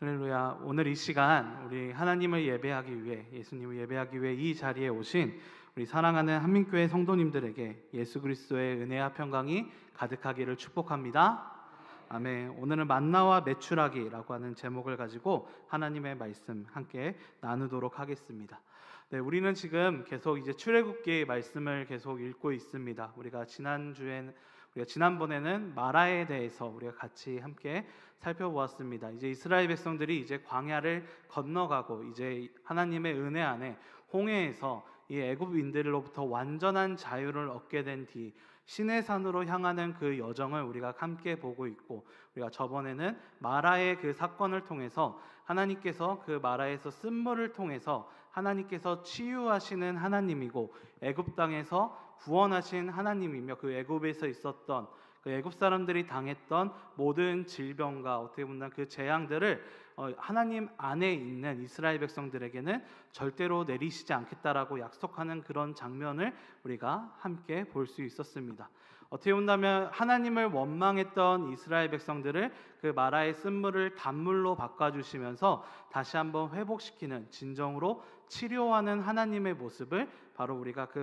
할렐루야. 오늘 이 시간 우리 하나님을 예배하기 위해, 예수님을 예배하기 위해 이 자리에 오신 우리 사랑하는 한민교회 성도님들에게 예수 그리스도의 은혜와 평강이 가득하기를 축복합니다. 아멘. 오늘은 만나와 메추라기라고 하는 제목을 가지고 하나님의 말씀 함께 나누도록 하겠습니다. 네, 우리는 지금 계속 이제 출애굽기 말씀을 계속 읽고 있습니다. 우리가 지난번에는 마라에 대해서 우리가 같이 함께 살펴보았습니다. 이제 이스라엘 백성들이 이제 광야를 건너가고 이제 하나님의 은혜 안에 홍해에서 이 애굽인들로부터 완전한 자유를 얻게 된 뒤 시내산으로 향하는 그 여정을 우리가 함께 보고 있고, 우리가 저번에는 마라의 그 사건을 통해서 하나님께서 그 마라에서 쓴물을 통해서 하나님께서 치유하시는 하나님이고 애굽 땅에서 구원하신 하나님이며, 그 애굽에서 있었던 그 애굽 사람들이 당했던 모든 질병과 어떻게 보면 그 재앙들을 하나님 안에 있는 이스라엘 백성들에게는 절대로 내리시지 않겠다라고 약속하는 그런 장면을 우리가 함께 볼 수 있었습니다. 어떻게 본다면 하나님을 원망했던 이스라엘 백성들을 그 마라의 쓴물을 단물로 바꿔주시면서 다시 한번 회복시키는, 진정으로 치료하는 하나님의 모습을 바로 우리가 그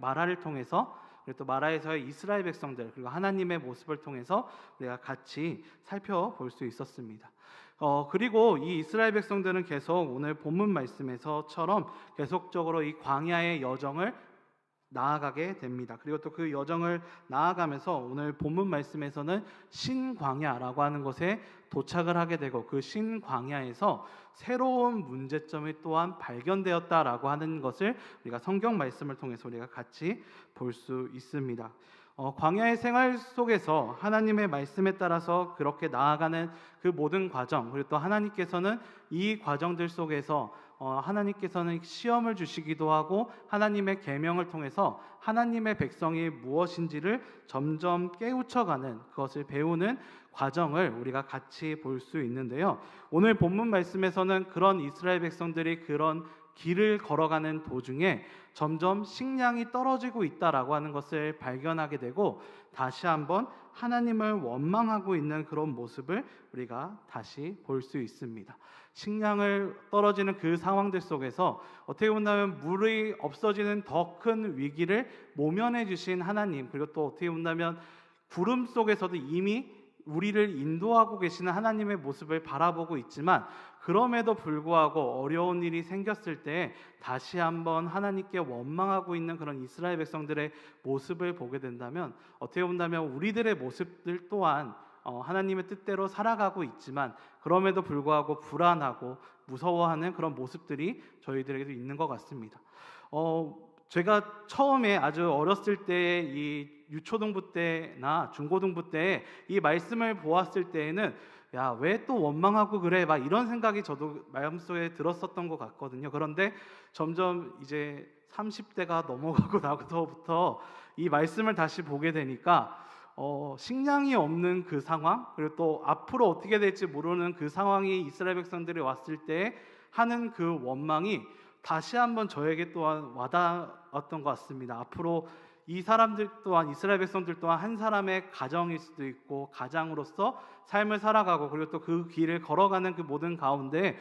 마라를 통해서, 그리고 또 마라에서의 이스라엘 백성들, 그리고 하나님의 모습을 통해서 우리가 같이 살펴볼 수 있었습니다. 그리고 이 이스라엘 백성들은 계속 오늘 본문 말씀에서처럼 계속적으로 이 광야의 여정을 나아가게 됩니다. 그리고 또 그 여정을 나아가면서 오늘 본문 말씀에서는 신광야라고 하는 곳에 도착을 하게 되고, 그 신광야에서 새로운 문제점이 또한 발견되었다라고 하는 것을 우리가 성경 말씀을 통해서 우리가 같이 볼 수 있습니다. 광야의 생활 속에서 하나님의 말씀에 따라서 그렇게 나아가는 그 모든 과정, 그리고 또 하나님께서는 이 과정들 속에서 하나님께서는 시험을 주시기도 하고 하나님의 계명을 통해서 하나님의 백성이 무엇인지를 점점 깨우쳐가는, 그것을 배우는 과정을 우리가 같이 볼 수 있는데요. 오늘 본문 말씀에서는 그런 이스라엘 백성들이 그런 길을 걸어가는 도중에 점점 식량이 떨어지고 있다라고 하는 것을 발견하게 되고, 다시 한번 하나님을 원망하고 있는 그런 모습을 우리가 다시 볼 수 있습니다. 식량을 떨어지는 그 상황들 속에서 어떻게 본다면 물이 없어지는 더 큰 위기를 모면해 주신 하나님, 그리고 또 어떻게 본다면 구름 속에서도 이미 우리를 인도하고 계시는 하나님의 모습을 바라보고 있지만, 그럼에도 불구하고 어려운 일이 생겼을 때 다시 한번 하나님께 원망하고 있는 그런 이스라엘 백성들의 모습을 보게 된다면, 어떻게 본다면 우리들의 모습들 또한 하나님의 뜻대로 살아가고 있지만 그럼에도 불구하고 불안하고 무서워하는 그런 모습들이 저희들에게도 있는 것 같습니다. 제가 처음에 아주 어렸을 때 이 유초등부 때나 중고등부 때 이 말씀을 보았을 때에는 야, 왜 또 원망하고 그래? 막 이런 생각이 저도 마음속에 들었었던 것 같거든요. 그런데 점점 이제 30대가 넘어가고 나서부터 이 말씀을 다시 보게 되니까 식량이 없는 그 상황, 그리고 또 앞으로 어떻게 될지 모르는 그 상황이 이스라엘 백성들이 왔을 때 하는 그 원망이 다시 한번 저에게 또한 와닿았던 것 같습니다. 앞으로 이 사람들 또한, 이스라엘 백성들 또한 한 사람의 가정일 수도 있고 가장으로서 삶을 살아가고, 그리고 또 그 길을 걸어가는 그 모든 가운데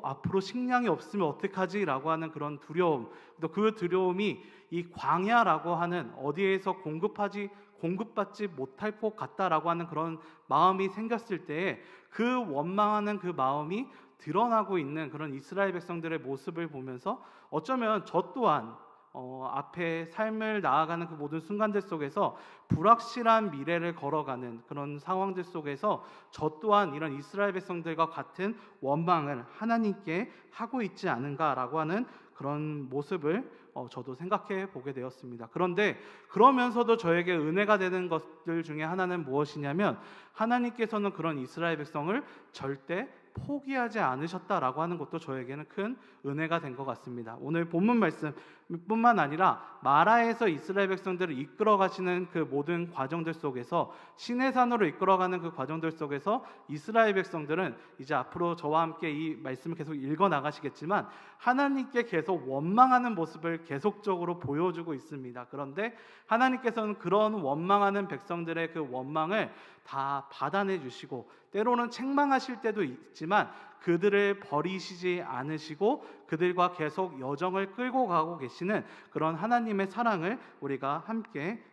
앞으로 식량이 없으면 어떡하지? 라고 하는 그런 두려움, 또 그 두려움이 이 광야라고 하는 어디에서 공급받지 못할 것 같다라고 하는 그런 마음이 생겼을 때 그 원망하는 그 마음이 드러나고 있는 그런 이스라엘 백성들의 모습을 보면서 어쩌면 저 또한 앞에 삶을 나아가는 그 모든 순간들 속에서 불확실한 미래를 걸어가는 그런 상황들 속에서 저 또한 이런 이스라엘 백성들과 같은 원망을 하나님께 하고 있지 않은가라고 하는 그런 모습을 저도 생각해 보게 되었습니다. 그런데 그러면서도 저에게 은혜가 되는 것들 중에 하나는 무엇이냐면, 하나님께서는 그런 이스라엘 백성을 절대 포기하지 않으셨다라고 하는 것도 저에게는 큰 은혜가 된 것 같습니다. 오늘 본문 말씀뿐만 아니라 마라에서 이스라엘 백성들을 이끌어 가시는 그 모든 과정들 속에서 시내산으로 이끌어가는 그 과정들 속에서 이스라엘 백성들은 이제 앞으로 저와 함께 이 말씀을 계속 읽어 나가시겠지만 하나님께 계속 원망하는 모습을 계속적으로 보여주고 있습니다. 그런데 하나님께서는 그런 원망하는 백성들의 그 원망을 다 받아내 주시고 때로는 책망하실 때도 있지만 그들을 버리시지 않으시고 그들과 계속 여정을 끌고 가고 계시는 그런 하나님의 사랑을 우리가 함께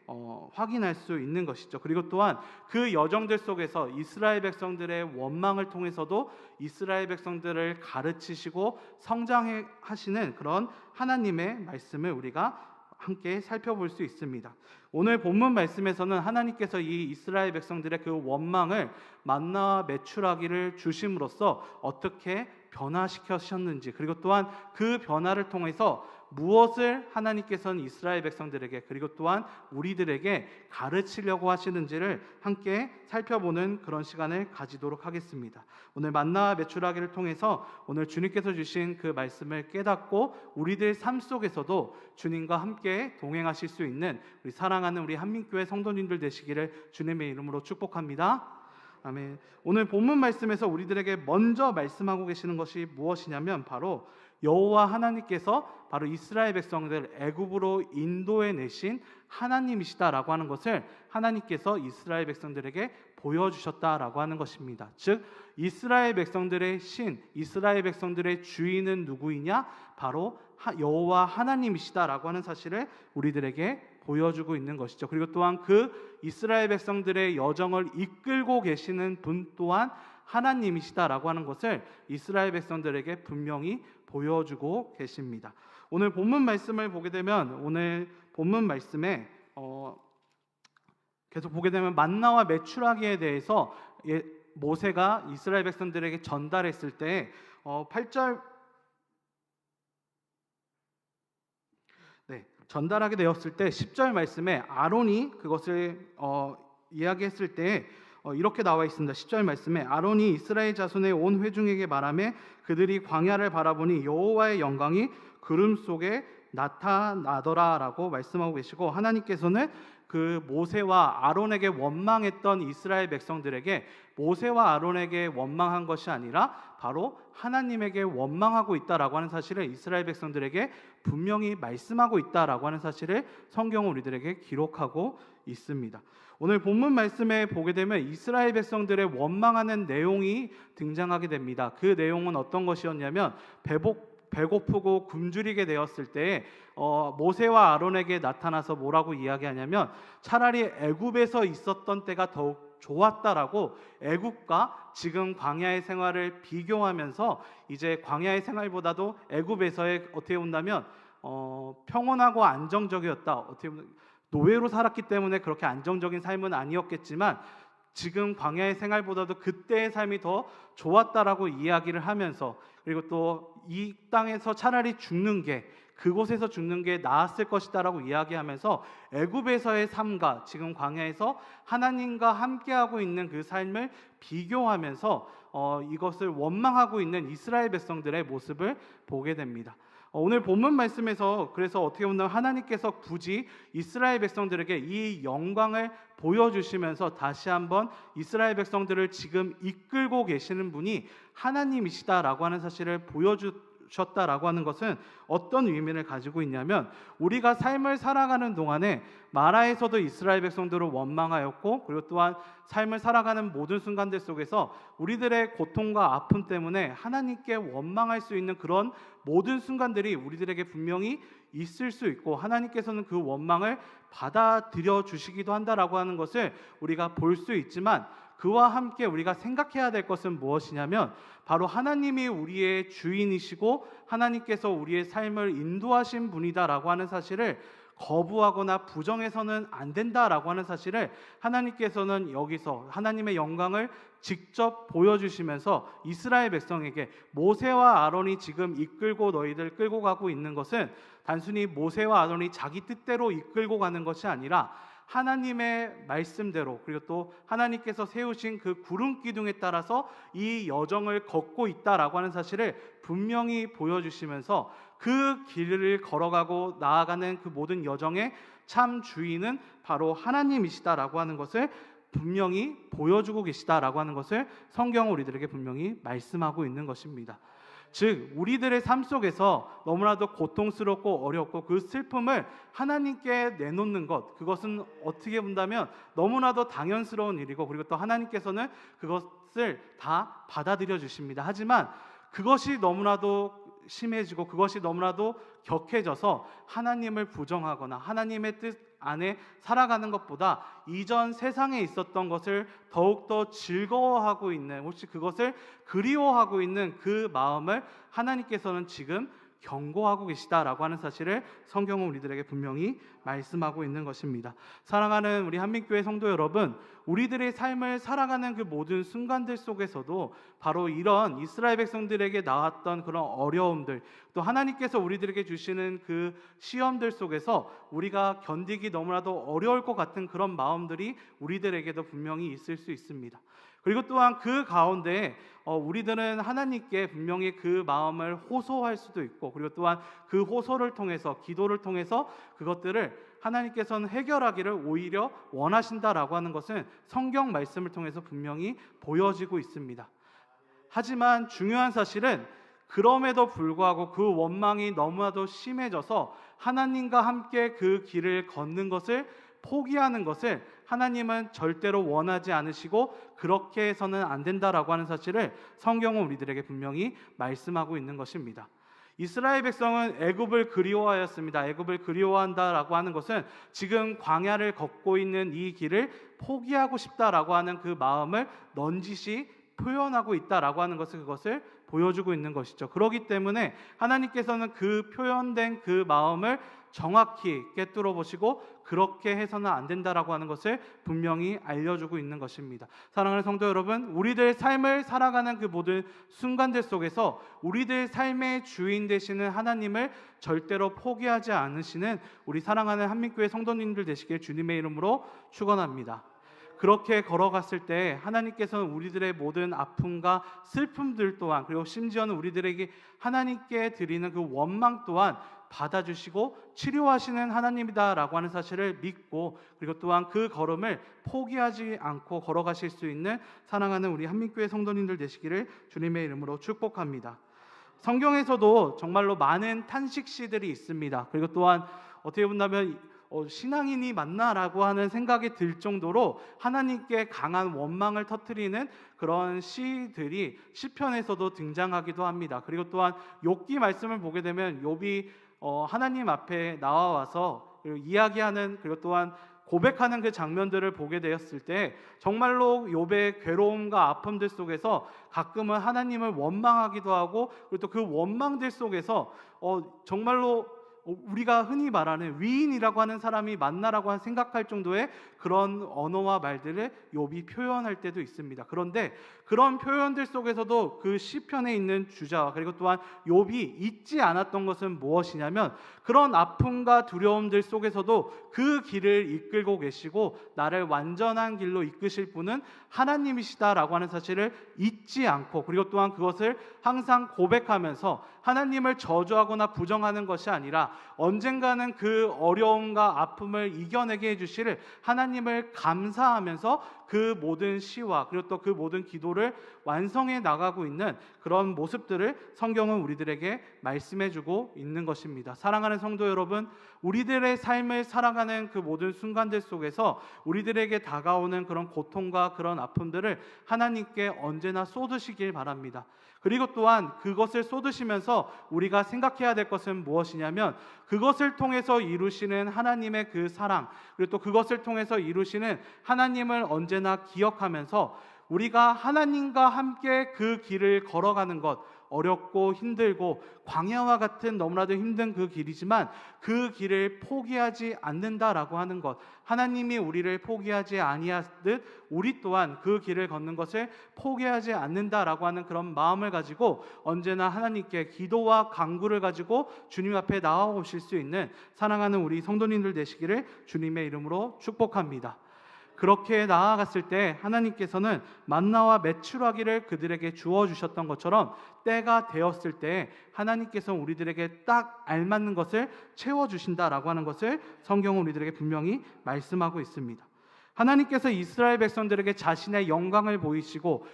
확인할 수 있는 것이죠. 그리고 또한 그 여정들 속에서 이스라엘 백성들의 원망을 통해서도 이스라엘 백성들을 가르치시고 성장하시는 그런 하나님의 말씀을 우리가 함께 살펴볼 수 있습니다. 오늘 본문 말씀에서는 하나님께서 이 이스라엘 백성들의 그 원망을 만나와 메추라기를 주심으로써 어떻게 변화시키셨는지, 그리고 또한 그 변화를 통해서 무엇을 하나님께서는 이스라엘 백성들에게 그리고 또한 우리들에게 가르치려고 하시는지를 함께 살펴보는 그런 시간을 가지도록 하겠습니다. 오늘 만나와 메추라기를 통해서 오늘 주님께서 주신 그 말씀을 깨닫고 우리들 삶 속에서도 주님과 함께 동행하실 수 있는 우리 사랑하는 우리 한민교회 성도님들 되시기를 주님의 이름으로 축복합니다. 아멘. 오늘 본문 말씀에서 우리들에게 먼저 말씀하고 계시는 것이 무엇이냐면 바로 여호와 하나님께서 바로 이스라엘 백성들 애굽으로 인도해 내신 하나님이시다라고 하는 것을 하나님께서 이스라엘 백성들에게 보여주셨다라고 하는 것입니다. 즉 이스라엘 백성들의 신, 이스라엘 백성들의 주인은 누구이냐? 바로 여호와 하나님이시다라고 하는 사실을 우리들에게 보여주고 있는 것이죠. 그리고 또한 그 이스라엘 백성들의 여정을 이끌고 계시는 분 또한 하나님이시다라고 하는 것을 이스라엘 백성들에게 분명히 보여주고 계십니다. 오늘 본문 말씀을 보게 되면 오늘 본문 말씀에 계속 보게 되면 만나와 메추라기에 대해서 모세가 이스라엘 백성들에게 전달했을 때 8절 전달하게 되었을 때 10절 말씀에 아론이 그것을 이야기했을 때 이렇게 나와 있습니다. 10절 말씀에 아론이 이스라엘 자손의 온 회중에게 말하며 그들이 광야를 바라보니 여호와의 영광이 구름 속에 나타나더라라고 말씀하고 계시고 하나님께서는 그 모세와 아론에게 원망했던 이스라엘 백성들에게 모세와 아론에게 원망한 것이 아니라 바로 하나님에게 원망하고 있다라고 하는 사실을 이스라엘 백성들에게 분명히 말씀하고 있다라고 하는 사실을 성경은 우리들에게 기록하고 있습니다. 오늘 본문 말씀에 보게 되면 이스라엘 백성들의 원망하는 내용이 등장하게 됩니다. 그 내용은 어떤 것이었냐면 배고프고 굶주리게 되었을 때 모세와 아론에게 나타나서 뭐라고 이야기하냐면 차라리 애굽에서 있었던 때가 더욱 좋았다라고 애굽과 지금 광야의 생활을 비교하면서 이제 광야의 생활보다도 애굽에서의 어떻게 본다면 평온하고 안정적이었다. 어떻게 보면 노예로 살았기 때문에 그렇게 안정적인 삶은 아니었겠지만 지금 광야의 생활보다도 그때의 삶이 더 좋았다라고 이야기를 하면서 그리고 또 이 땅에서 차라리 죽는 게 그곳에서 죽는 게 나았을 것이다라고 이야기하면서 애굽에서의 삶과 지금 광야에서 하나님과 함께하고 있는 그 삶을 비교하면서 이것을 원망하고 있는 이스라엘 백성들의 모습을 보게 됩니다. 오늘 본문 말씀에서 그래서 어떻게 보면 하나님께서 굳이 이스라엘 백성들에게 이 영광을 보여주시면서 다시 한번 이스라엘 백성들을 지금 이끌고 계시는 분이 하나님이시다라고 하는 사실을 보여주셨다라고 하는 것은 어떤 의미를 가지고 있냐면 우리가 삶을 살아가는 동안에 마라에서도 이스라엘 백성들을 원망하였고 그리고 또한 삶을 살아가는 모든 순간들 속에서 우리들의 고통과 아픔 때문에 하나님께 원망할 수 있는 그런 모든 순간들이 우리들에게 분명히 있을 수 있고 하나님께서는 그 원망을 받아들여 주시기도 한다라고 하는 것을 우리가 볼 수 있지만 그와 함께 우리가 생각해야 될 것은 무엇이냐면 바로 하나님이 우리의 주인이시고 하나님께서 우리의 삶을 인도하신 분이다라고 하는 사실을 거부하거나 부정해서는 안 된다라고 하는 사실을 하나님께서는 여기서 하나님의 영광을 직접 보여주시면서 이스라엘 백성에게 모세와 아론이 지금 이끌고 너희들 끌고 가고 있는 것은 단순히 모세와 아론이 자기 뜻대로 이끌고 가는 것이 아니라 하나님의 말씀대로, 그리고 또 하나님께서 세우신 그 구름 기둥에 따라서 이 여정을 걷고 있다라고 하는 사실을 분명히 보여주시면서 그 길을 걸어가고 나아가는 그 모든 여정의 참 주인은 바로 하나님이시다라고 하는 것을 분명히 보여주고 계시다라고 하는 것을 성경은 우리들에게 분명히 말씀하고 있는 것입니다. 즉 우리들의 삶 속에서 너무나도 고통스럽고 어렵고 그 슬픔을 하나님께 내놓는 것, 그것은 어떻게 본다면 너무나도 당연스러운 일이고, 그리고 또 하나님께서는 그것을 다 받아들여 주십니다. 하지만 그것이 너무나도 심해지고 그것이 너무나도 격해져서 하나님을 부정하거나 하나님의 뜻 안에 살아가는 것보다 이전 세상에 있었던 것을 더욱더 즐거워하고 있는, 혹시 그것을 그리워하고 있는 그 마음을 하나님께서는 지금 경고하고 계시다라고 하는 사실을 성경은 우리들에게 분명히 말씀하고 있는 것입니다. 사랑하는 우리 한민교회 성도 여러분, 우리들의 삶을 살아가는 그 모든 순간들 속에서도 바로 이런 이스라엘 백성들에게 나왔던 그런 어려움들, 또 하나님께서 우리들에게 주시는 그 시험들 속에서 우리가 견디기 너무나도 어려울 것 같은 그런 마음들이 우리들에게도 분명히 있을 수 있습니다. 그리고 또한 그 가운데 우리들은 하나님께 분명히 그 마음을 호소할 수도 있고, 그리고 또한 그 호소를 통해서, 기도를 통해서 그것들을 하나님께서는 해결하기를 오히려 원하신다라고 하는 것은 성경 말씀을 통해서 분명히 보여지고 있습니다. 하지만 중요한 사실은 그럼에도 불구하고 그 원망이 너무나도 심해져서 하나님과 함께 그 길을 걷는 것을 포기하는 것을 하나님은 절대로 원하지 않으시고 그렇게 해서는 안 된다라고 하는 사실을 성경은 우리들에게 분명히 말씀하고 있는 것입니다. 이스라엘 백성은 애굽을 그리워하였습니다. 애굽을 그리워한다라고 하는 것은 지금 광야를 걷고 있는 이 길을 포기하고 싶다라고 하는 그 마음을 넌지시 표현하고 있다라고 하는 것을, 그것을 보여주고 있는 것이죠. 그렇기 때문에 하나님께서는 그 표현된 그 마음을 정확히 꿰뚫어 보시고 그렇게 해서는 안 된다라고 하는 것을 분명히 알려주고 있는 것입니다. 사랑하는 성도 여러분, 우리들 삶을 살아가는 그 모든 순간들 속에서 우리들 삶의 주인 되시는 하나님을 절대로 포기하지 않으시는 우리 사랑하는 한민교회 성도님들 되시길 주님의 이름으로 축원합니다. 그렇게 걸어갔을 때 하나님께서는 우리들의 모든 아픔과 슬픔들 또한, 그리고 심지어는 우리들에게 하나님께 드리는 그 원망 또한 받아주시고 치료하시는 하나님이다라고 하는 사실을 믿고, 그리고 또한 그 걸음을 포기하지 않고 걸어가실 수 있는 사랑하는 우리 한민교회 성도님들 되시기를 주님의 이름으로 축복합니다. 성경에서도 정말로 많은 탄식시들이 있습니다. 그리고 또한 어떻게 본다면 신앙인이 맞나라고 하는 생각이 들 정도로 하나님께 강한 원망을 터뜨리는 그런 시들이 시편에서도 등장하기도 합니다. 그리고 또한 욥기 말씀을 보게 되면 욥이 하나님 앞에 나와서 이야기하는, 그리고 또한 고백하는 그 장면들을 보게 되었을 때 정말로 욥의 괴로움과 아픔들 속에서 가끔은 하나님을 원망하기도 하고, 그리고 또 그 원망들 속에서 정말로 우리가 흔히 말하는 위인이라고 하는 사람이 맞나라고 생각할 정도의 그런 언어와 말들을 욥이 표현할 때도 있습니다. 그런데 그런 표현들 속에서도 그 시편에 있는 주자와, 그리고 또한 욥이 잊지 않았던 것은 무엇이냐면 그런 아픔과 두려움들 속에서도 그 길을 이끌고 계시고 나를 완전한 길로 이끄실 분은 하나님이시다라고 하는 사실을 잊지 않고, 그리고 또한 그것을 항상 고백하면서 하나님을 저주하거나 부정하는 것이 아니라 언젠가는 그 어려움과 아픔을 이겨내게 해주실 하나님을 감사하면서 그 모든 시와, 그리고 또 그 모든 기도를 완성해 나가고 있는 그런 모습들을 성경은 우리들에게 말씀해주고 있는 것입니다. 사랑하는 성도 여러분, 우리들의 삶을 살아가는 그 모든 순간들 속에서 우리들에게 다가오는 그런 고통과 그런 아픔들을 하나님께 언제나 쏟으시길 바랍니다. 그리고 또한 그것을 쏟으시면서 우리가 생각해야 될 것은 무엇이냐면 그것을 통해서 이루시는 하나님의 그 사랑, 그리고 또 그것을 통해서 이루시는 하나님을 언제나 기억하면서 우리가 하나님과 함께 그 길을 걸어가는 것, 어렵고 힘들고 광야와 같은 너무나도 힘든 그 길이지만 그 길을 포기하지 않는다라고 하는 것, 하나님이 우리를 포기하지 아니하듯 우리 또한 그 길을 걷는 것을 포기하지 않는다라고 하는 그런 마음을 가지고 언제나 하나님께 기도와 간구를 가지고 주님 앞에 나아오실 수 있는 사랑하는 우리 성도님들 되시기를 주님의 이름으로 축복합니다. 그렇게 나아갔을 때 하나님께서는 만나와 메추라기를 그들에게 주어 주셨던 것처럼 때가 되었을 때 하나님께서 우리들에게 딱 알맞는 것을 채워 주신다라고 하는 것을 성경은 우리들에게 분명히 말씀하고 있습니다. 하나님께서 이스라엘 백성들에게 자신의 영광을 보이시고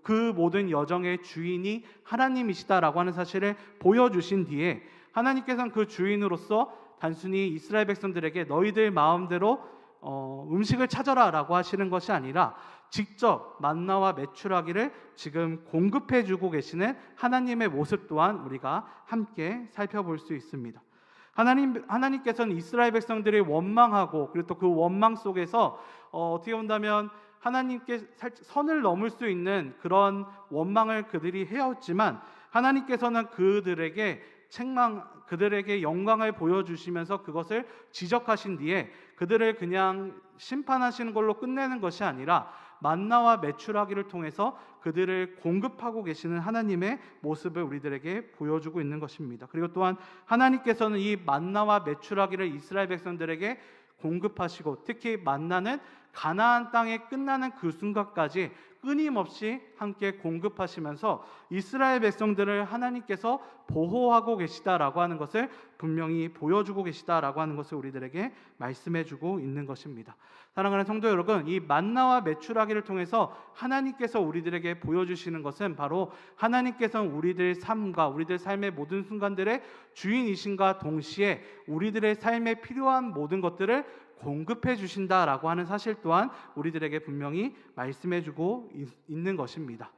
그 모든 여정의 주인이 하나님이시다라고 하는 사실을 보여주신 뒤에 하나님께서는 그 주인으로서 단순히 이스라엘 백성들에게 너희들 마음대로 음식을 찾아라 라고 하시는 것이 아니라 직접 만나와 메추라기를 지금 공급해 주고 계시는 하나님의 모습 또한 우리가 함께 살펴볼 수 있습니다. 하나님께서는 이스라엘 백성들이 원망하고 그리고 또 그 원망 속에서 어떻게 본다면 하나님께 선을 넘을 수 있는 그런 원망을 그들이 해왔지만 하나님께서는 그들에게 영광을 보여주시면서 그것을 지적하신 뒤에 그들을 그냥 심판하시는 걸로 끝내는 것이 아니라 만나와 메추라기를 통해서 그들을 공급하고 계시는 하나님의 모습을 우리들에게 보여주고 있는 것입니다. 그리고 또한 하나님께서는 이 만나와 메추라기를 이스라엘 백성들에게 공급하시고 특히 만나는 가나안 땅에 끝나는 그 순간까지 끊임없이 함께 공급하시면서 이스라엘 백성들을 하나님께서 보호하고 계시다라고 하는 것을 분명히 보여주고 계시다라고 하는 것을 우리들에게 말씀해주고 있는 것입니다. 사랑하는 성도 여러분, 이 만나와 메추라기를 통해서 하나님께서 우리들에게 보여주시는 것은 바로 하나님께서는 우리들 삶과 우리들 삶의 모든 순간들의 주인이신가 동시에 우리들의 삶에 필요한 모든 것들을 공급해 주신다라고 하는 사실 또한 우리들에게 분명히 말씀해 주고 있는 것입니다.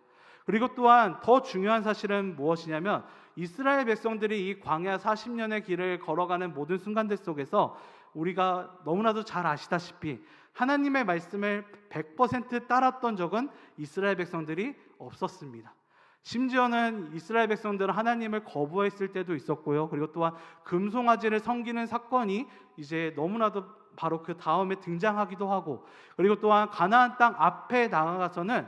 그리고 또한 더 중요한 사실은 무엇이냐면 이스라엘 백성들이 이 광야 40년의 길을 걸어가는 모든 순간들 속에서 우리가 너무나도 잘 아시다시피 하나님의 말씀을 100% 따랐던 적은 이스라엘 백성들이 없었습니다. 심지어는 이스라엘 백성들은 하나님을 거부했을 때도 있었고요. 그리고 또한 금송아지를 섬기는 사건이 이제 너무나도 바로 그 다음에 등장하기도 하고, 그리고 또한 가나안 땅 앞에 나아가서는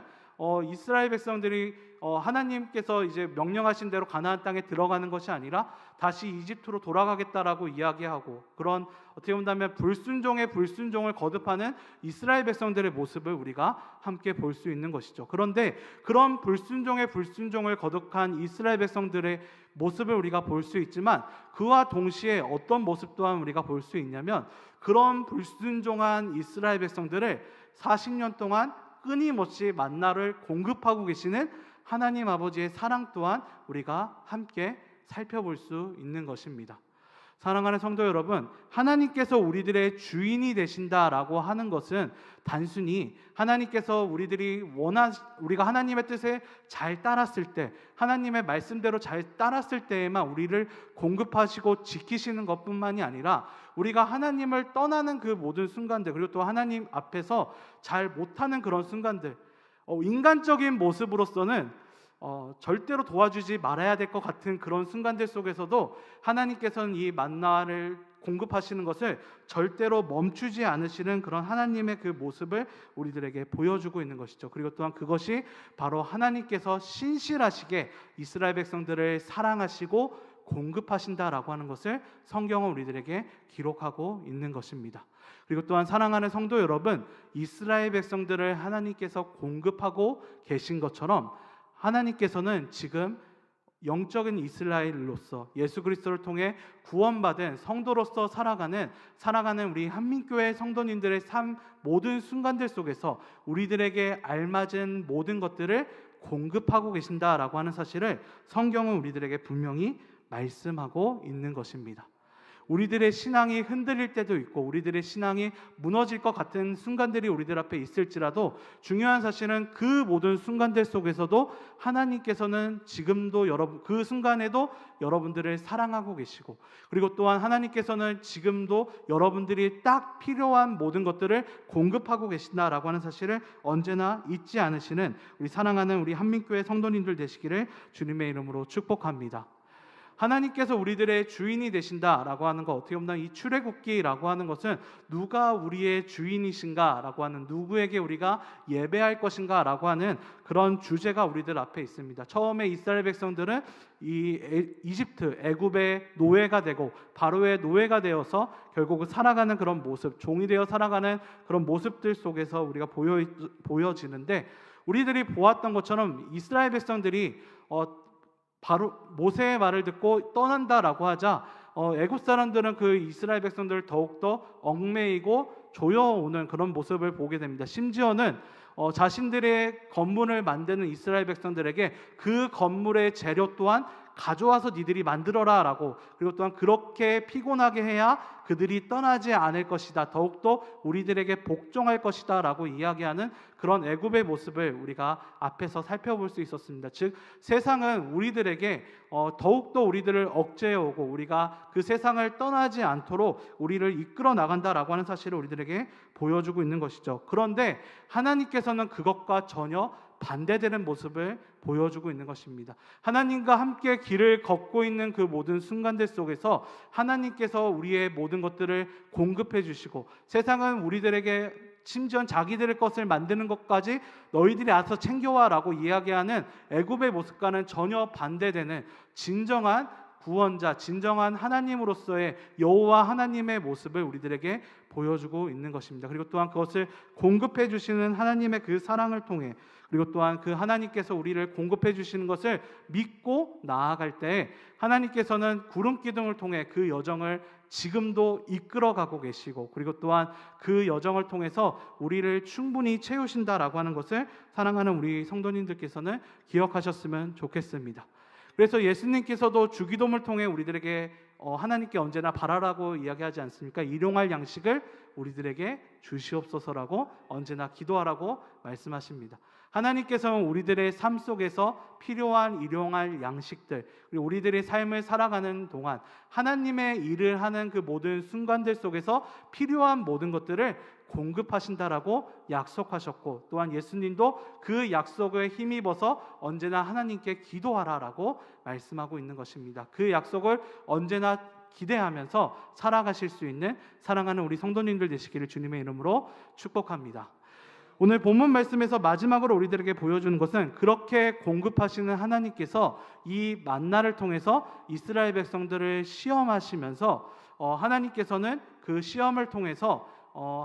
이스라엘 백성들이 하나님께서 이제 명령하신 대로 가나안 땅에 들어가는 것이 아니라 다시 이집트로 돌아가겠다라고 이야기하고, 그런 어떻게 본다면 불순종의 불순종을 거듭하는 이스라엘 백성들의 모습을 우리가 함께 볼 수 있는 것이죠. 그런데 그런 불순종의 불순종을 거듭한 이스라엘 백성들의 모습을 우리가 볼 수 있지만 그와 동시에 어떤 모습 또한 우리가 볼 수 있냐면 그런 불순종한 이스라엘 백성들을 40년 동안 끊임없이 만나를 공급하고 계시는 하나님 아버지의 사랑 또한 우리가 함께 살펴볼 수 있는 것입니다. 사랑하는 성도 여러분, 하나님께서 우리들의 주인이 되신다라고 하는 것은 단순히 하나님께서 우리가 하나님의 뜻에 잘 따랐을 때, 하나님의 말씀대로 잘 따랐을 때에만 우리를 공급하시고 지키시는 것뿐만이 아니라 우리가 하나님을 떠나는 그 모든 순간들, 그리고 또 하나님 앞에서 잘 못하는 그런 순간들, 인간적인 모습으로서는 절대로 도와주지 말아야 될 것 같은 그런 순간들 속에서도 하나님께서는 이 만나를 공급하시는 것을 절대로 멈추지 않으시는 그런 하나님의 그 모습을 우리들에게 보여주고 있는 것이죠. 그리고 또한 그것이 바로 하나님께서 신실하시게 이스라엘 백성들을 사랑하시고 공급하신다라고 하는 것을 성경은 우리들에게 기록하고 있는 것입니다. 그리고 또한 사랑하는 성도 여러분, 이스라엘 백성들을 하나님께서 공급하고 계신 것처럼 하나님께서는 지금 영적인 이스라엘로서 예수 그리스도를 통해 구원받은 성도로서 살아가는 우리 한민교회 성도님들의 삶 모든 순간들 속에서 우리들에게 알맞은 모든 것들을 공급하고 계신다라고 하는 사실을 성경은 우리들에게 분명히 말씀하고 있는 것입니다. 우리들의 신앙이 흔들릴 때도 있고 우리들의 신앙이 무너질 것 같은 순간들이 우리들 앞에 있을지라도 중요한 사실은 그 모든 순간들 속에서도 하나님께서는 지금도 그 순간에도 여러분들을 사랑하고 계시고, 그리고 또한 하나님께서는 지금도 여러분들이 딱 필요한 모든 것들을 공급하고 계신다라고 하는 사실을 언제나 잊지 않으시는 우리 사랑하는 우리 한민교회 성도님들 되시기를 주님의 이름으로 축복합니다. 하나님께서 우리들의 주인이 되신다라고 하는 것, 어떻게 보면 이 출애굽기라고 하는 것은 누가 우리의 주인이신가라고 하는, 누구에게 우리가 예배할 것인가라고 하는 그런 주제가 우리들 앞에 있습니다. 처음에 이스라엘 백성들은 이 이집트 애굽의 노예가 되고 바로의 노예가 되어서 결국 살아가는 그런 모습, 종이 되어 살아가는 그런 모습들 속에서 우리가 보여지는데, 우리들이 보았던 것처럼 이스라엘 백성들이 바로 모세의 말을 듣고 떠난다라고 하자 애굽 사람들은 그 이스라엘 백성들을 더욱더 얽매이고 조여오는 그런 모습을 보게 됩니다. 심지어는 자신들의 건물을 만드는 이스라엘 백성들에게 그 건물의 재료 또한 가져와서 니들이 만들어라 라고, 그리고 또한 그렇게 피곤하게 해야 그들이 떠나지 않을 것이다, 더욱더 우리들에게 복종할 것이다 라고 이야기하는 그런 애굽의 모습을 우리가 앞에서 살펴볼 수 있었습니다. 즉 세상은 우리들에게 더욱더 우리들을 억제해오고 우리가 그 세상을 떠나지 않도록 우리를 이끌어 나간다라고 하는 사실을 우리들에게 보여주고 있는 것이죠. 그런데 하나님께서는 그것과 전혀 반대되는 모습을 보여주고 있는 것입니다. 하나님과 함께 길을 걷고 있는 그 모든 순간들 속에서 하나님께서 우리의 모든 것들을 공급해 주시고, 세상은 우리들에게 심지어 자기들의 것을 만드는 것까지 너희들이 알아서 챙겨와 라고 이야기하는 애굽의 모습과는 전혀 반대되는 진정한 구원자, 진정한 하나님으로서의 여호와 하나님의 모습을 우리들에게 보여주고 있는 것입니다. 그리고 또한 그것을 공급해 주시는 하나님의 그 사랑을 통해, 그리고 또한 그 하나님께서 우리를 공급해 주시는 것을 믿고 나아갈 때 하나님께서는 구름 기둥을 통해 그 여정을 지금도 이끌어가고 계시고, 그리고 또한 그 여정을 통해서 우리를 충분히 채우신다라고 하는 것을 사랑하는 우리 성도님들께서는 기억하셨으면 좋겠습니다. 그래서 예수님께서도 주기도문을 통해 우리들에게 하나님께 언제나 바라라고 이야기하지 않습니까? 일용할 양식을 우리들에게 주시옵소서라고 언제나 기도하라고 말씀하십니다. 하나님께서는 우리들의 삶 속에서 필요한 일용할 양식들, 그리고 우리들의 삶을 살아가는 동안 하나님의 일을 하는 그 모든 순간들 속에서 필요한 모든 것들을 공급하신다라고 약속하셨고, 또한 예수님도 그 약속에 힘입어서 언제나 하나님께 기도하라라고 말씀하고 있는 것입니다. 그 약속을 언제나 기대하면서 살아가실 수 있는 사랑하는 우리 성도님들 되시기를 주님의 이름으로 축복합니다. 오늘 본문 말씀에서 마지막으로 우리들에게 보여주는 것은 그렇게 공급하시는 하나님께서 이 만나를 통해서 이스라엘 백성들을 시험하시면서 하나님께서는 그 시험을 통해서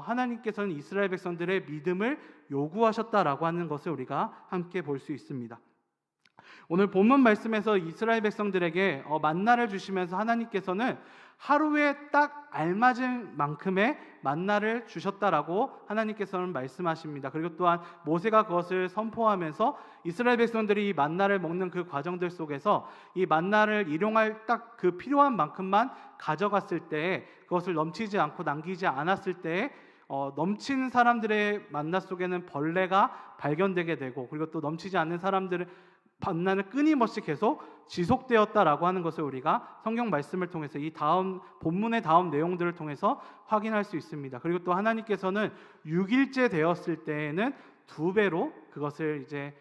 하나님께서는 이스라엘 백성들의 믿음을 요구하셨다라고 하는 것을 우리가 함께 볼 수 있습니다. 오늘 본문 말씀에서 이스라엘 백성들에게 만나를 주시면서 하나님께서는 하루에 딱 알맞은 만큼의 만나를 주셨다라고 하나님께서는 말씀하십니다. 그리고 또한 모세가 그것을 선포하면서 이스라엘 백성들이 이 만나를 먹는 그 과정들 속에서 이 만나를 일용할 딱 그 필요한 만큼만 가져갔을 때, 그것을 넘치지 않고 남기지 않았을 때 넘치는 사람들의 만나 속에는 벌레가 발견되게 되고, 그리고 또 넘치지 않는 사람들의 만나는 끊임없이 계속 지속되었다라고 하는 것을 우리가 성경 말씀을 통해서 이 다음 본문의 다음 내용들을 통해서 확인할 수 있습니다. 그리고 또 하나님께서는 6일째 되었을 때에는 2배로 그것을 이제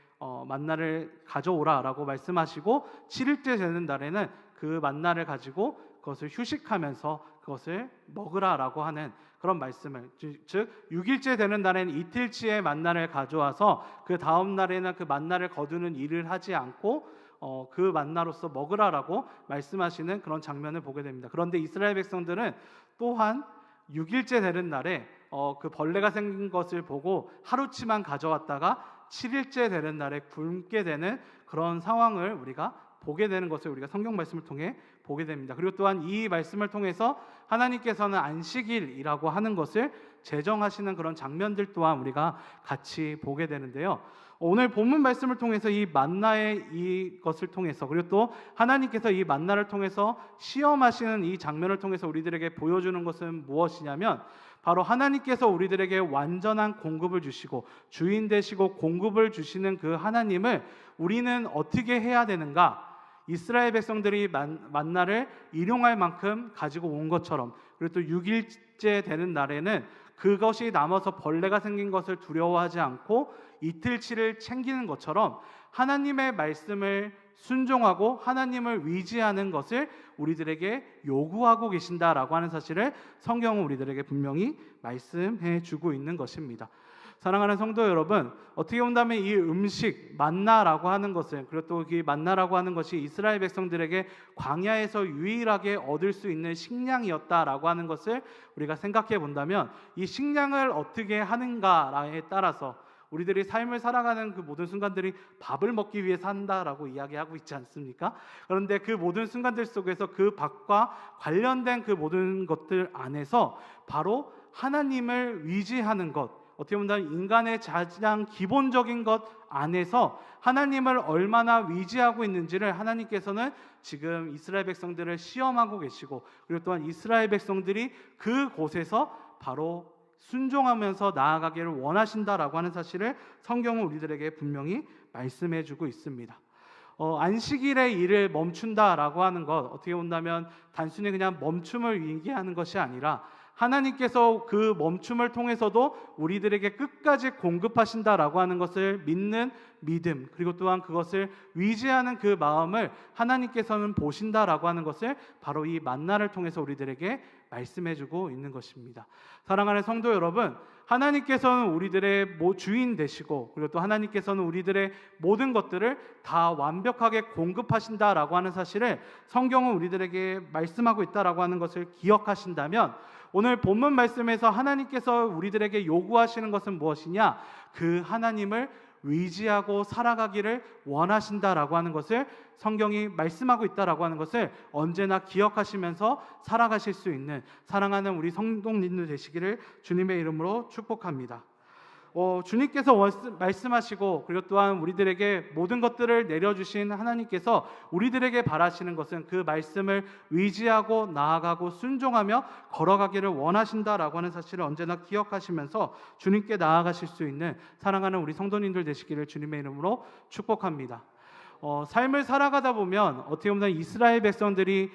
만나를 가져오라라고 말씀하시고, 7일째 되는 날에는 그 만나를 가지고 그것을 휴식하면서 그것을 먹으라라고 하는 그런 말씀을, 즉 6일째 되는 날에는 이틀치의 만나를 가져와서 그 다음 날에는 그 만나를 거두는 일을 하지 않고 그 만나로서 먹으라라고 말씀하시는 그런 장면을 보게 됩니다. 그런데 이스라엘 백성들은 또한 6일째 되는 날에 그 벌레가 생긴 것을 보고 하루치만 가져왔다가 7일째 되는 날에 굶게 되는 그런 상황을 우리가 보게 되는 것을 우리가 성경 말씀을 통해 보게 됩니다. 그리고 또한 이 말씀을 통해서 하나님께서는 안식일이라고 하는 것을 제정하시는 그런 장면들 또한 우리가 같이 보게 되는데요. 오늘 본문 말씀을 통해서 이 만나의 이것을 통해서, 그리고 또 하나님께서 이 만나를 통해서 시험하시는 이 장면을 통해서 우리들에게 보여주는 것은 무엇이냐면, 바로 하나님께서 우리들에게 완전한 공급을 주시고 주인 되시고 공급을 주시는 그 하나님을 우리는 어떻게 해야 되는가? 이스라엘 백성들이 만나를 일용할 만큼 가지고 온 것처럼, 그리고 또 6일째 되는 날에는 그것이 남아서 벌레가 생긴 것을 두려워하지 않고 이틀치를 챙기는 것처럼 하나님의 말씀을 순종하고 하나님을 위지하는 것을 우리들에게 요구하고 계신다라고 하는 사실을 성경은 우리들에게 분명히 말씀해 주고 있는 것입니다. 사랑하는 성도 여러분, 어떻게 본다면 이 음식 만나라고 하는 것은, 그리고 또 이 만나라고 하는 것이 이스라엘 백성들에게 광야에서 유일하게 얻을 수 있는 식량이었다라고 하는 것을 우리가 생각해 본다면, 이 식량을 어떻게 하는가에 따라서 우리들이 삶을 살아가는 그 모든 순간들이 밥을 먹기 위해 산다라고 이야기하고 있지 않습니까? 그런데 그 모든 순간들 속에서 그 밥과 관련된 그 모든 것들 안에서 바로 하나님을 위지하는 것, 어떻게 보면 인간의 가장 기본적인 것 안에서 하나님을 얼마나 위지하고 있는지를 하나님께서는 지금 이스라엘 백성들을 시험하고 계시고, 그리고 또한 이스라엘 백성들이 그곳에서 바로 순종하면서 나아가기를 원하신다라고 하는 사실을 성경은 우리들에게 분명히 말씀해주고 있습니다. 안식일의 일을 멈춘다라고 하는 것, 어떻게 본다면 단순히 그냥 멈춤을 얘기하는 것이 아니라 하나님께서 그 멈춤을 통해서도 우리들에게 끝까지 공급하신다라고 하는 것을 믿는 믿음, 그리고 또한 그것을 위지하는 그 마음을 하나님께서는 보신다라고 하는 것을 바로 이 만나를 통해서 우리들에게 말씀해주고 있는 것입니다. 사랑하는 성도 여러분, 하나님께서는 우리들의 주인 되시고, 그리고 또 하나님께서는 우리들의 모든 것들을 다 완벽하게 공급하신다라고 하는 사실을 성경은 우리들에게 말씀하고 있다라고 하는 것을 기억하신다면, 오늘 본문 말씀에서 하나님께서 우리들에게 요구하시는 것은 무엇이냐? 그 하나님을 위지하고 살아가기를 원하신다라고 하는 것을 성경이 말씀하고 있다라고 하는 것을 언제나 기억하시면서 살아가실 수 있는 사랑하는 우리 성도님들 되시기를 주님의 이름으로 축복합니다. 주님께서 말씀하시고, 그리고 또한 우리들에게 모든 것들을 내려주신 하나님께서 우리들에게 바라시는 것은 그 말씀을 위지하고 나아가고 순종하며 걸어가기를 원하신다라고 하는 사실을 언제나 기억하시면서 주님께 나아가실 수 있는 사랑하는 우리 성도님들 되시기를 주님의 이름으로 축복합니다. 삶을 살아가다 보면 어떻게 보면 이스라엘 백성들이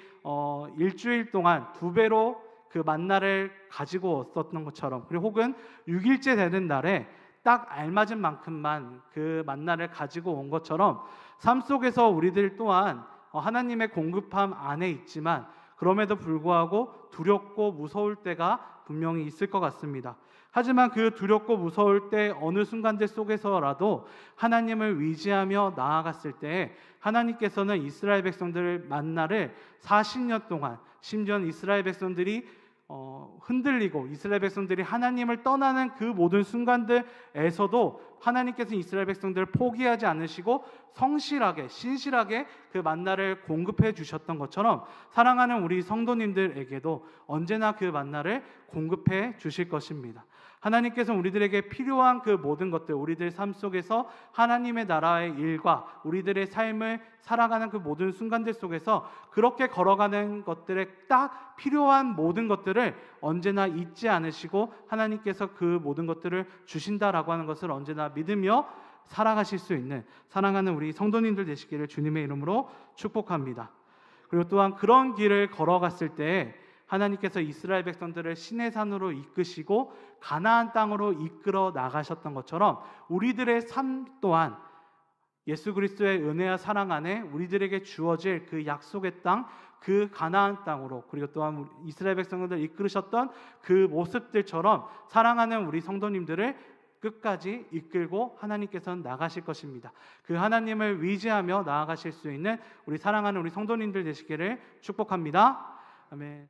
일주일 동안 2배로 그 만나를 가지고 왔었던 것처럼, 그리고 혹은 6일째 되는 날에 딱 알맞은 만큼만 그 만나를 가지고 온 것처럼 삶 속에서 우리들 또한 하나님의 공급함 안에 있지만 그럼에도 불구하고 두렵고 무서울 때가 분명히 있을 것 같습니다. 하지만 그 두렵고 무서울 때 어느 순간들 속에서라도 하나님을 위지하며 나아갔을 때 하나님께서는 이스라엘 백성들을 만나를 40년 동안, 심지어는 이스라엘 백성들이 흔들리고 이스라엘 백성들이 하나님을 떠나는 그 모든 순간들에서도 하나님께서 이스라엘 백성들을 포기하지 않으시고 성실하게 신실하게 그 만나를 공급해 주셨던 것처럼 사랑하는 우리 성도님들에게도 언제나 그 만나를 공급해 주실 것입니다. 하나님께서 우리들에게 필요한 그 모든 것들, 우리들 삶 속에서 하나님의 나라의 일과 우리들의 삶을 살아가는 그 모든 순간들 속에서 그렇게 걸어가는 것들에 딱 필요한 모든 것들을 언제나 잊지 않으시고 하나님께서 그 모든 것들을 주신다라고 하는 것을 언제나 믿으며 살아가실 수 있는 사랑하는 우리 성도님들 되시기를 주님의 이름으로 축복합니다. 그리고 또한 그런 길을 걸어갔을 때 하나님께서 이스라엘 백성들을 시내산으로 이끄시고 가나안 땅으로 이끌어 나가셨던 것처럼 우리들의 삶 또한 예수 그리스도의 은혜와 사랑 안에 우리들에게 주어질 그 약속의 땅, 그 가나안 땅으로, 그리고 또한 이스라엘 백성들을 이끌으셨던 그 모습들처럼 사랑하는 우리 성도님들을 끝까지 이끌고 하나님께서는 나가실 것입니다. 그 하나님을 위지하며 나아가실 수 있는 우리 사랑하는 우리 성도님들 되시기를 축복합니다. 아멘.